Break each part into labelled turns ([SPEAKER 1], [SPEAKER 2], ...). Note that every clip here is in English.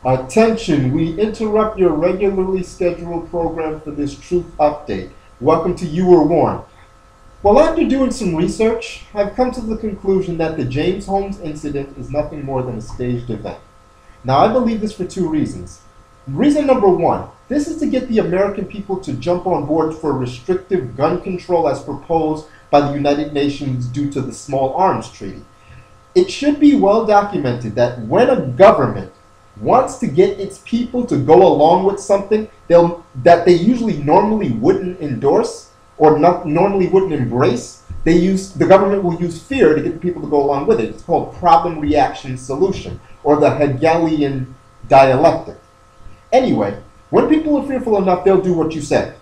[SPEAKER 1] Attention, we interrupt your regularly scheduled program for this truth update. Welcome to You Were Warned. Well, after doing some research, I've come to the conclusion that the James Holmes incident is nothing more than a staged event. Now, I believe this for two reasons. Reason number one, this is to get the American people to jump on board for restrictive gun control as proposed by the United Nations due to the Small Arms Treaty. It should be well documented that when a government wants to get its people to go along with something that they usually normally wouldn't endorse or normally wouldn't embrace, the government will use fear to get the people to go along with it. It's called problem reaction solution, or the Hegelian dialectic. Anyway, when people are fearful enough, they'll do what you say.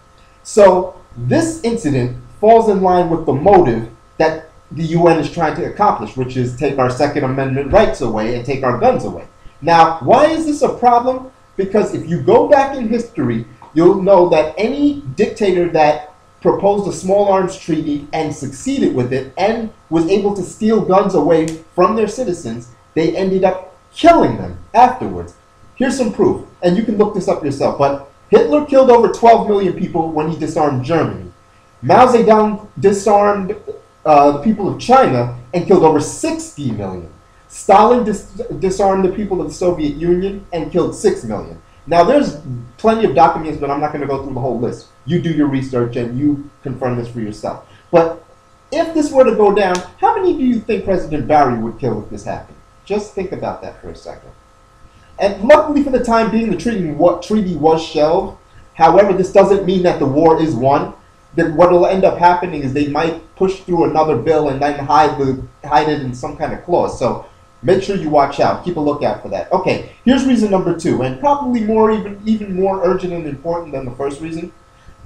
[SPEAKER 1] So this incident falls in line with the motive that the UN is trying to accomplish, which is take our Second Amendment rights away and take our guns away. Now, why is this a problem? Because if you go back in history, you'll know that any dictator that proposed a small arms treaty and succeeded with it and was able to steal guns away from their citizens, they ended up killing them afterwards. Here's some proof, and you can look this up yourself, but Hitler killed over 12 million people when he disarmed Germany. Mao Zedong disarmed the people of China and killed over 60 million. Stalin disarmed the people of the Soviet Union and killed 6 million. Now, there's plenty of documents, but I'm not going to go through the whole list. You do your research and you confirm this for yourself. But if this were to go down, how many do you think President Barry would kill if this happened? Just think about that for a second. And luckily for the time being, the treaty was shelved. However, this doesn't mean that the war is won. That what will end up happening is they might push through another bill and then hide it in some kind of clause. So make sure you watch out. Keep a lookout for that. Okay, here's reason number two, and probably even more urgent and important than the first reason.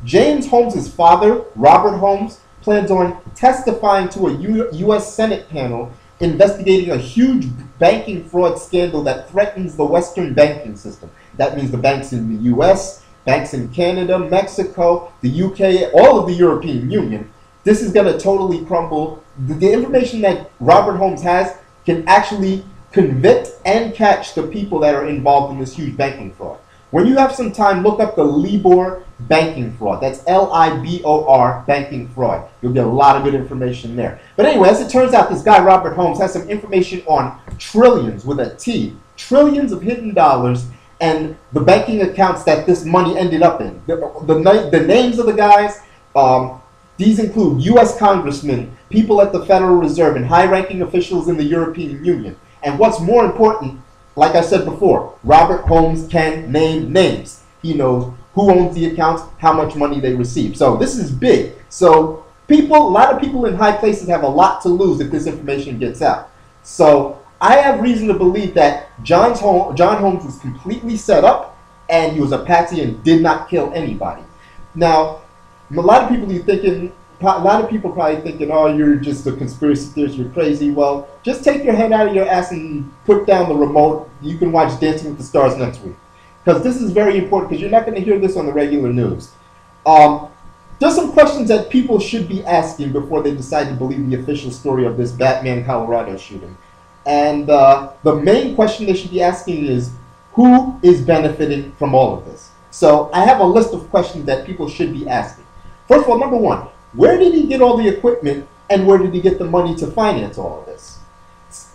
[SPEAKER 1] James Holmes' father, Robert Holmes, plans on testifying to a U.S. Senate panel investigating a huge banking fraud scandal that threatens the Western banking system. That means the banks in the U.S., banks in Canada, Mexico, the U.K., all of the European Union. This is going to totally crumble. The information that Robert Holmes has can actually convict and catch the people that are involved in this huge banking fraud. When you have some time, look up the Libor banking fraud. That's Libor banking fraud. You'll get a lot of good information there. But anyway, as it turns out, this guy, Robert Holmes, has some information on trillions with a T, trillions of hidden dollars, and the banking accounts that this money ended up in. The names of the guys, these include U.S. congressmen, people at the Federal Reserve, and high-ranking officials in the European Union. And what's more important, like I said before, Robert Holmes can name names. He knows who owns the accounts, how much money they receive. So this is big. So a lot of people in high places have a lot to lose if this information gets out. So I have reason to believe that John Holmes was completely set up and he was a patsy and did not kill anybody. Now, a lot of people probably thinking, oh, you're just a conspiracy theorist, you're crazy. Well, just take your head out of your ass and put down the remote. You can watch Dancing with the Stars next week. Because this is very important, because you're not going to hear this on the regular news. There's some questions that people should be asking before they decide to believe the official story of this Batman Colorado shooting. And the main question they should be asking is, who is benefiting from all of this? So I have a list of questions that people should be asking. First of all, number one, where did he get all the equipment and where did he get the money to finance all of this?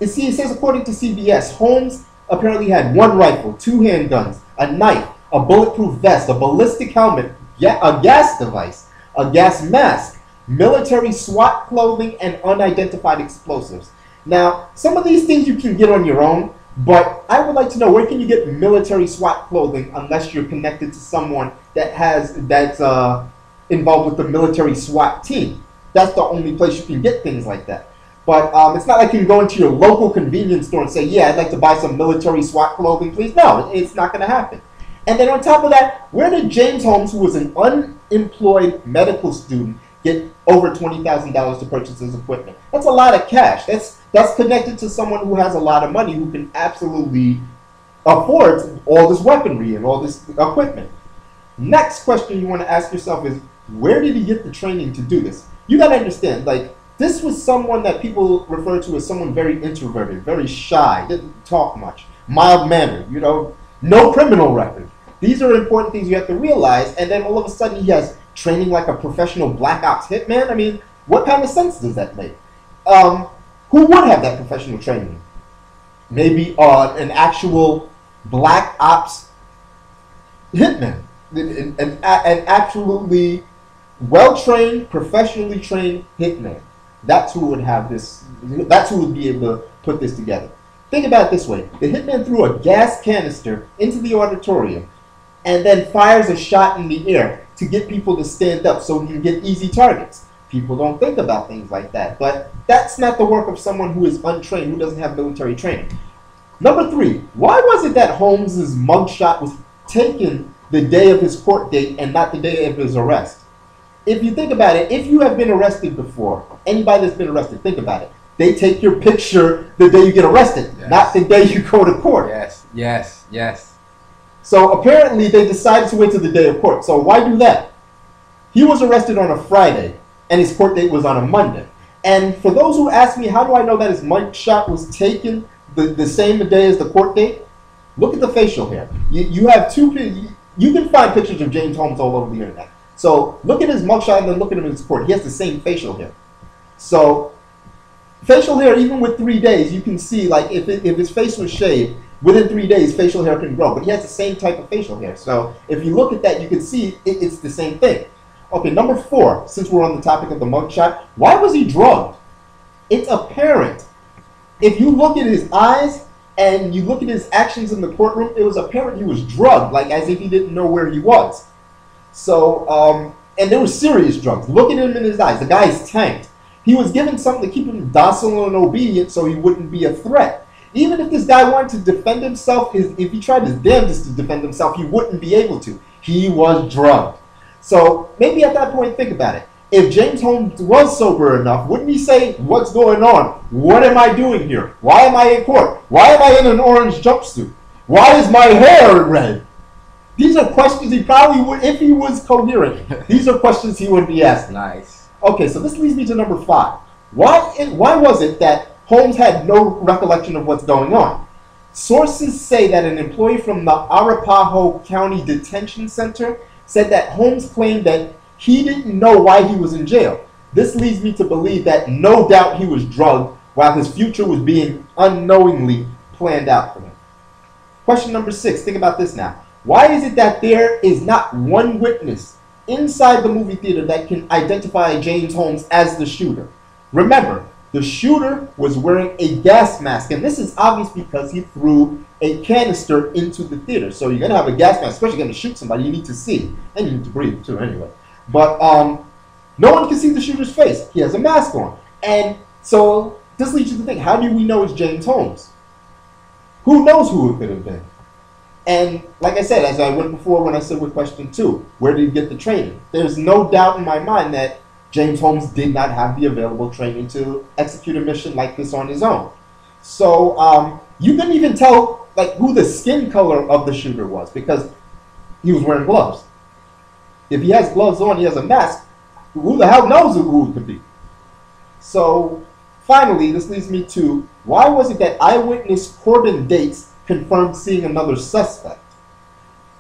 [SPEAKER 1] You see, it says according to CBS, Holmes apparently had one rifle, 2 handguns, a knife, a bulletproof vest, a ballistic helmet, a gas device, a gas mask, military SWAT clothing, and unidentified explosives. Now, some of these things you can get on your own, but I would like to know, where can you get military SWAT clothing unless you're connected to someone that's involved with the military SWAT team? That's the only place you can get things like that. But it's not like you can go into your local convenience store and say, yeah, I'd like to buy some military SWAT clothing, please. No, it's not going to happen. And then on top of that, where did James Holmes, who was an unemployed medical student, get over $20,000 to purchase his equipment? That's a lot of cash. That's connected to someone who has a lot of money, who can absolutely afford all this weaponry and all this equipment. Next question you want to ask yourself is, where did he get the training to do this? You got to understand, like, this was someone that people refer to as someone very introverted, very shy, didn't talk much, mild-mannered, you know. No criminal record. These are important things you have to realize, and then all of a sudden he has training like a professional black ops hitman. I mean, what kind of sense does that make? Who would have that professional training? Maybe an actual black ops hitman, an absolutely well-trained, professionally trained hitman. That's who would have this. That's who would be able to put this together. Think about it this way: the hitman threw a gas canister into the auditorium, and then fires a shot in the air to get people to stand up so he can get easy targets. People don't think about things like that, but that's not the work of someone who is untrained, who doesn't have military training. Number 3, why was it that Holmes's mugshot was taken the day of his court date and not the day of his arrest? If you think about it, if you have been arrested before, anybody that's been arrested, think about it. They take your picture the day you get arrested, yes, not the day you go to court.
[SPEAKER 2] Yes, yes, yes.
[SPEAKER 1] So apparently they decided to wait till the day of court. So why do that? He was arrested on a Friday, and his court date was on a Monday. And for those who ask me, how do I know that his mugshot was taken the same day as the court date? Look at the facial hair. You have you can find pictures of James Holmes all over the internet. So look at his mugshot and then look at him in his court. He has the same facial hair. So facial hair, even with 3 days, you can see, like, if his face was shaved, within 3 days, facial hair can grow. But he has the same type of facial hair. So if you look at that, you can see it's the same thing. Okay, number 4, since we're on the topic of the mugshot, why was he drugged? It's apparent. If you look at his eyes and you look at his actions in the courtroom, it was apparent he was drugged, like as if he didn't know where he was. So, and there were serious drugs. Look at him in his eyes. The guy is tanked. He was given something to keep him docile and obedient so he wouldn't be a threat. Even if this guy wanted to defend himself, if he tried his damnedest to defend himself, he wouldn't be able to. He was drugged. So maybe at that point, think about it. If James Holmes was sober enough, wouldn't he say, what's going on? What am I doing here? Why am I in court? Why am I in an orange jumpsuit? Why is my hair red? These are questions he probably would, if he was coherent, these are questions he would be asking.
[SPEAKER 2] Nice.
[SPEAKER 1] Okay, so this leads me to number 5. Why was it that Holmes had no recollection of what's going on? Sources say that an employee from the Arapahoe County Detention Center said that Holmes claimed that he didn't know why he was in jail. This leads me to believe that no doubt he was drugged while his future was being unknowingly planned out for him. Question number 6, think about this now. Why is it that there is not one witness inside the movie theater that can identify James Holmes as the shooter? Remember, the shooter was wearing a gas mask, and this is obvious because he threw a canister into the theater. So you're going to have a gas mask, especially going to shoot somebody, you need to see, and you need to breathe too anyway. But no one can see the shooter's face. He has a mask on. And so this leads you to think, how do we know it's James Holmes? Who knows who it could have been? And like I said, as I went before when I said with question 2, where did he get the training? There's no doubt in my mind that James Holmes did not have the available training to execute a mission like this on his own. So you couldn't even tell like who the skin color of the shooter was because he was wearing gloves. If he has gloves on, he has a mask, who the hell knows who it could be? So finally, this leads me to, why was it that eyewitness Corbin Dates confirmed seeing another suspect?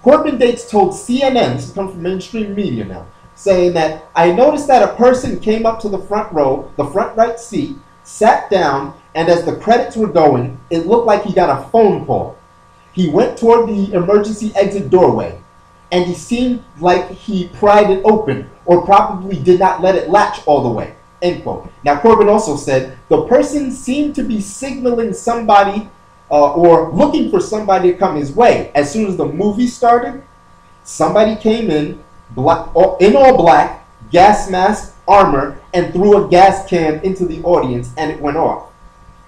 [SPEAKER 1] Corbin Dates told CNN, this comes from mainstream media now, saying that, I noticed that a person came up to the front row, the front right seat, sat down, and as the credits were going, it looked like he got a phone call. He went toward the emergency exit doorway, and he seemed like he pried it open, or probably did not let it latch all the way, end quote. Now, Corbin also said, the person seemed to be signaling somebody or looking for somebody to come his way. As soon as the movie started, somebody came in all black, gas mask, armor, and threw a gas can into the audience, and it went off.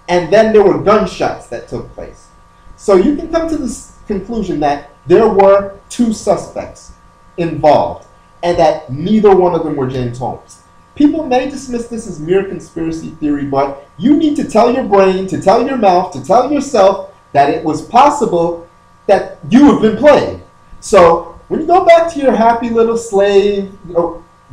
[SPEAKER 1] And then there were gunshots that took place. So you can come to this conclusion that there were 2 suspects involved, and that neither one of them were James Holmes. People may dismiss this as mere conspiracy theory, but you need to tell your brain, to tell your mouth, to tell yourself that it was possible that you have been played. So when you go back to your happy little slave,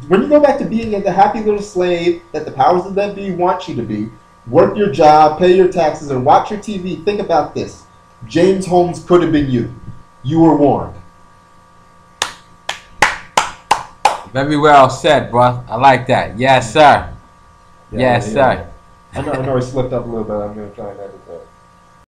[SPEAKER 1] when you go back to being the happy little slave that the powers that be want you to be, work your job, pay your taxes, and watch your TV, think about this. James Holmes could have been you. You were warned.
[SPEAKER 2] Very well said, bro. I like that. Yes, sir. Yes, sir.
[SPEAKER 1] I know I slipped up a little bit. I'm going to try and edit that.